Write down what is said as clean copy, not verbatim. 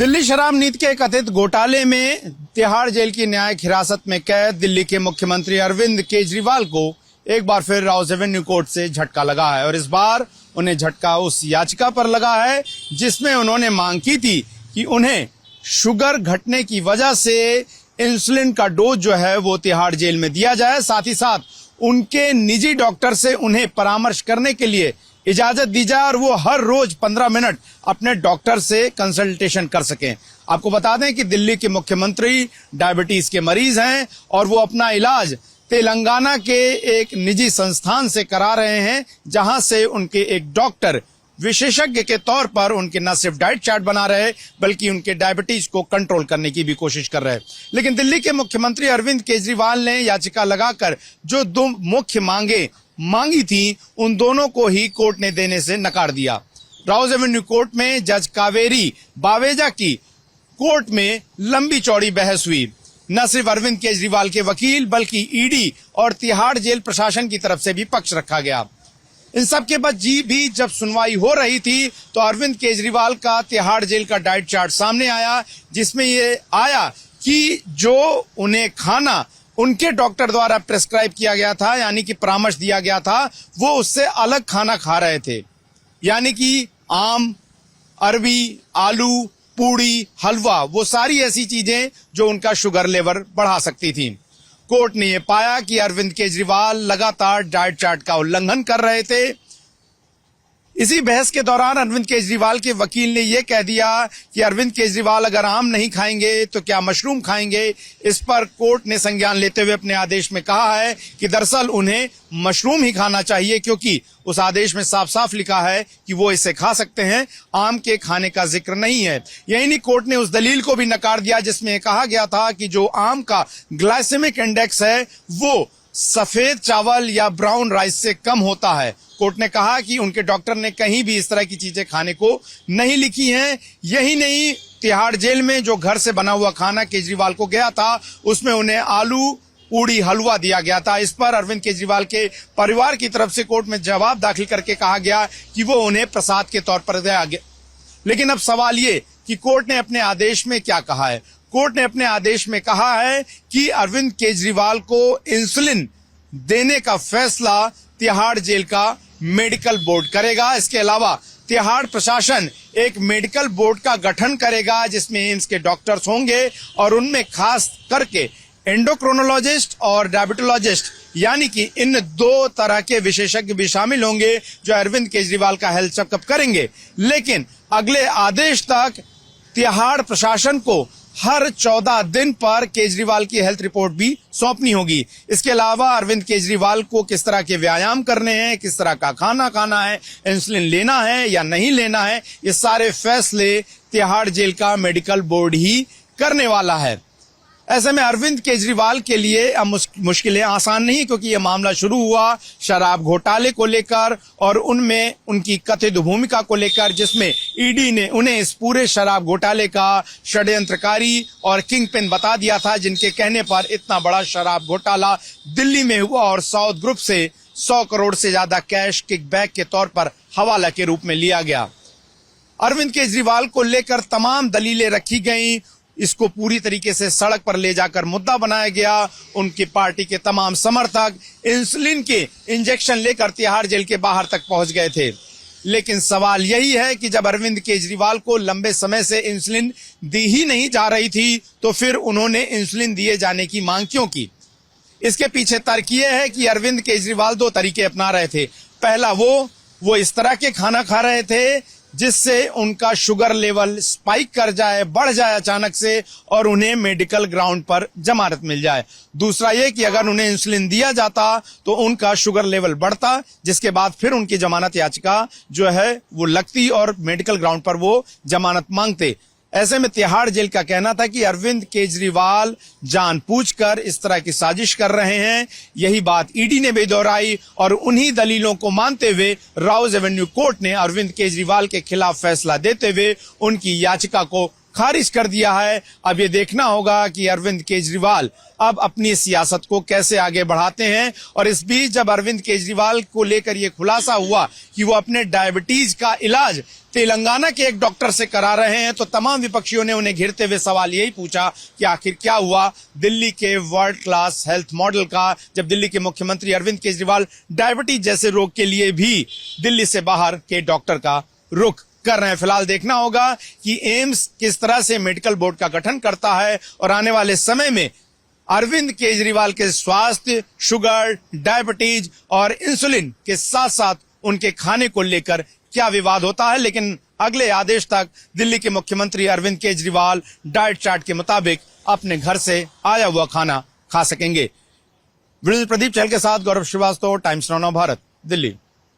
दिल्ली शराब नीति के कथित घोटाले में तिहाड़ जेल की न्यायिक हिरासत में कैद दिल्ली के मुख्यमंत्री अरविंद केजरीवाल को एक बार फिर राउज एवेन्यू कोर्ट से झटका लगा है और इस बार उन्हें झटका उस याचिका पर लगा है जिसमें उन्होंने मांग की थी कि उन्हें शुगर घटने की वजह से इंसुलिन का डोज जो है वो तिहाड़ जेल में दिया जाए, साथ ही साथ उनके निजी डॉक्टर से उन्हें परामर्श करने के लिए इजाजत दी जाए और वो हर रोज 15 मिनट अपने डॉक्टर से कंसल्टेशन कर सकें। आपको बता दें कि दिल्ली के मुख्यमंत्री डायबिटीज के मरीज हैं और वो अपना इलाज तेलंगाना के एक निजी संस्थान से करा रहे हैं, जहां से उनके एक डॉक्टर विशेषज्ञ के तौर पर उनके न सिर्फ डाइट चार्ट बना रहे बल्कि उनके डायबिटीज को कंट्रोल करने की भी कोशिश कर रहे हैं। लेकिन दिल्ली के मुख्यमंत्री अरविंद केजरीवाल ने याचिका लगाकर जो दो मुख्य मांगे मांगी थी उन दोनों को ही कोर्ट ने देने से नकार दिया। राउज एवेन्यू कोर्ट में जज कावेरी बावेजा की कोर्ट में लंबी चौड़ी बहस हुई। न सिर्फ अरविंद केजरीवाल के वकील बल्कि ईडी और तिहाड़ जेल प्रशासन की तरफ से भी पक्ष रखा गया। इन सब के बाद भी जब सुनवाई हो रही थी तो अरविंद केजरीवाल का तिहाड़ जेल का डाइट चार्ट सामने आया, जिसमें ये आया कि जो उन्हें खाना उनके डॉक्टर द्वारा प्रेस्क्राइब किया गया था, यानी कि परामर्श दिया गया था, वो उससे अलग खाना खा रहे थे, यानी कि आम, अरबी, आलू, पूड़ी, हलवा, वो सारी ऐसी चीजें जो उनका शुगर लेवल बढ़ा सकती थी। कोर्ट ने यह पाया कि अरविंद केजरीवाल लगातार डाइट चार्ट का उल्लंघन कर रहे थे। इसी बहस के दौरान अरविंद केजरीवाल के वकील ने यह कह दिया कि अरविंद केजरीवाल अगर आम नहीं खाएंगे तो क्या मशरूम खाएंगे। इस पर कोर्ट ने संज्ञान लेते हुए अपने आदेश में कहा है कि दरअसल उन्हें मशरूम ही खाना चाहिए, क्योंकि उस आदेश में साफ साफ लिखा है कि वो इसे खा सकते हैं, आम के खाने का जिक्र नहीं है। यही नहीं, कोर्ट ने उस दलील को भी नकार दिया जिसमें कहा गया था कि जो आम का ग्लाइसेमिक इंडेक्स है वो सफेद चावल या ब्राउन राइस से कम होता है। कोर्ट ने कहा कि उनके डॉक्टर ने कहीं भी इस तरह की चीजें खाने को नहीं लिखी हैं। यही नहीं, तिहाड़ जेल में जो घर से बना हुआ खाना केजरीवाल को गया था उसमें उन्हें आलू, पूड़ी, हलवा दिया गया था। इस पर अरविंद केजरीवाल के परिवार की तरफ से कोर्ट में जवाब दाखिल करके कहा गया कि वो उन्हें प्रसाद के तौर पर दिया गया। लेकिन अब सवाल ये कि कोर्ट ने अपने आदेश में क्या कहा है। कोर्ट ने अपने आदेश में कहा है कि अरविंद केजरीवाल को इंसुलिन देने का फैसला तिहाड़ जेल का मेडिकल बोर्ड करेगा। इसके अलावा तिहाड़ प्रशासन एक मेडिकल बोर्ड का गठन करेगा जिसमें एम्स के डॉक्टर्स होंगे और उनमें खास करके एंडोक्रोनोलॉजिस्ट और डायबिटोलॉजिस्ट, यानी कि इन दो तरह के विशेषज्ञ भी शामिल होंगे जो अरविंद केजरीवाल का हेल्थ चेकअप करेंगे। लेकिन अगले आदेश तक तिहाड़ प्रशासन को हर 14 दिन पर केजरीवाल की हेल्थ रिपोर्ट भी सौंपनी होगी। इसके अलावा अरविंद केजरीवाल को किस तरह के व्यायाम करने हैं, किस तरह का खाना खाना है, इंसुलिन लेना है या नहीं लेना है, ये सारे फैसले तिहाड़ जेल का मेडिकल बोर्ड ही करने वाला है। ऐसे में अरविंद केजरीवाल के लिए अब मुश्किलें आसान नहीं, क्योंकि यह मामला शुरू हुआ शराब घोटाले को लेकर और उनमें उनकी कथित भूमिका को लेकर, जिसमें ईडी ने उन्हें इस पूरे शराब घोटाले का षड्यंत्रकारी और किंगपिन बता दिया था, जिनके कहने पर इतना बड़ा शराब घोटाला दिल्ली में हुआ और साउथ ग्रुप से 100 करोड़ से ज्यादा कैश किकबैक के तौर पर हवाला के रूप में लिया गया। अरविंद केजरीवाल को लेकर तमाम दलीलें रखी गई, इसको पूरी तरीके से सड़क पर ले जाकर मुद्दा बनाया गया। उनकी पार्टी के तमाम समर्थक इंसुलिन के इंजेक्शन लेकर तिहाड़ जेल के बाहर तक पहुंच गए थे। लेकिन सवाल यही है कि जब अरविंद केजरीवाल को लंबे समय से इंसुलिन दी ही नहीं जा रही थी तो फिर उन्होंने इंसुलिन दिए जाने की मांग क्यों की। इसके पीछे तर्क यह है कि अरविंद केजरीवाल दो तरीके अपना रहे थे। पहला, वो इस तरह के खाना खा रहे थे जिससे उनका शुगर लेवल स्पाइक कर जाए, बढ़ जाए अचानक से और उन्हें मेडिकल ग्राउंड पर जमानत मिल जाए। दूसरा ये कि अगर उन्हें इंसुलिन दिया जाता तो उनका शुगर लेवल बढ़ता, जिसके बाद फिर उनकी जमानत याचिका जो है वो लगती और मेडिकल ग्राउंड पर वो जमानत मांगते। ऐसे में तिहाड़ जेल का कहना था कि अरविंद केजरीवाल जानबूझकर इस तरह की साजिश कर रहे हैं। यही बात ईडी ने भी दोहराई और उन्हीं दलीलों को मानते हुए राउज एवेन्यू कोर्ट ने अरविंद केजरीवाल के खिलाफ फैसला देते हुए उनकी याचिका को खारिज कर दिया है। अब ये देखना होगा कि अरविंद केजरीवाल अब अपनी सियासत को कैसे आगे बढ़ाते हैं। और इस बीच जब अरविंद केजरीवाल को लेकर ये खुलासा हुआ कि वो अपने डायबिटीज का इलाज तेलंगाना के एक डॉक्टर से करा रहे हैं, तो तमाम विपक्षियों ने उन्हें घेरते हुए सवाल यही पूछा कि आखिर क्या हुआ दिल्ली के वर्ल्ड क्लास हेल्थ मॉडल का, जब दिल्ली के मुख्यमंत्री अरविंद केजरीवाल डायबिटीज जैसे रोग के लिए भी दिल्ली से बाहर के डॉक्टर का रुख कर रहे हैं। फिलहाल देखना होगा कि एम्स किस तरह से मेडिकल बोर्ड का गठन करता है और आने वाले समय में अरविंद केजरीवाल के स्वास्थ्य, शुगर, डायबिटीज और इंसुलिन के साथ साथ उनके खाने को लेकर क्या विवाद होता है। लेकिन अगले आदेश तक दिल्ली के मुख्यमंत्री अरविंद केजरीवाल डाइट चार्ट के मुताबिक अपने घर से आया हुआ खाना खा सकेंगे। प्रदीप चहल के साथ गौरव श्रीवास्तव, टाइम्स नाउ भारत, दिल्ली।